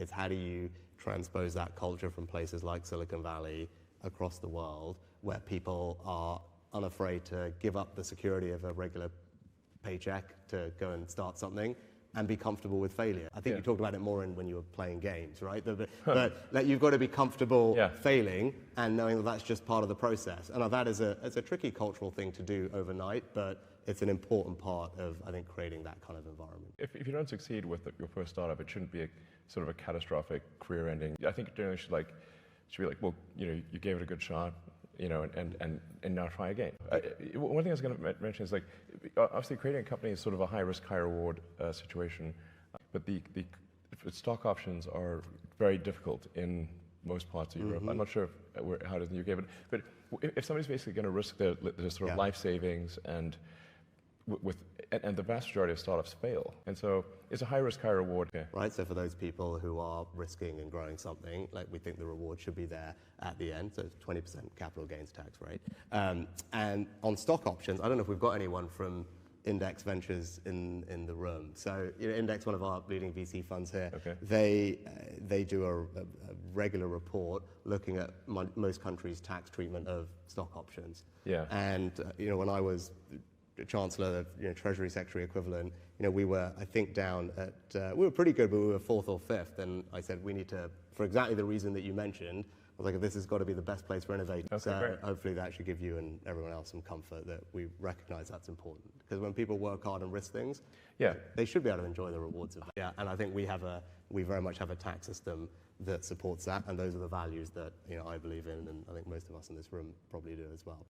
It's how do you transpose that culture from places like Silicon Valley across the world, where people are unafraid to give up the security of a regular paycheck to go and start something and be comfortable with failure. I think you talked about it more when you were playing games, right? But like, you've got to be comfortable failing and knowing that that's just part of the process. And that is a tricky cultural thing to do overnight, but it's an important part of, I think, creating that kind of environment. If you don't succeed with your first startup, it shouldn't be a sort of a catastrophic career ending. I think it generally should be like, well, you gave it a good shot, and now try again. One thing I was going to mention is, like, obviously creating a company is sort of a high risk, high reward situation, but the stock options are very difficult in most parts of Europe. I'm not sure how it is in the UK, but if somebody's basically going to risk their sort of life savings and the vast majority of startups fail. And so it's a high risk, high reward. Right, so for those people who are risking and growing something, like, we think the reward should be there at the end, so it's 20% capital gains tax rate. And on stock options, I don't know if we've got anyone from Index Ventures in the room. So Index, one of our leading VC funds here, they do a regular report looking at most countries' tax treatment of stock options. And when I was Chancellor, Treasury Secretary equivalent, we were, I think, down at, we were pretty good, but we were 4th or 5th. And I said, we need to, for exactly the reason that you mentioned, I was like, this has got to be the best place for innovators. So hopefully that should give you and everyone else some comfort that we recognize that's important. Because when people work hard and risk things, they should be able to enjoy the rewards of that. And I think we very much have a tax system that supports that, and those are the values that I believe in, and I think most of us in this room probably do as well.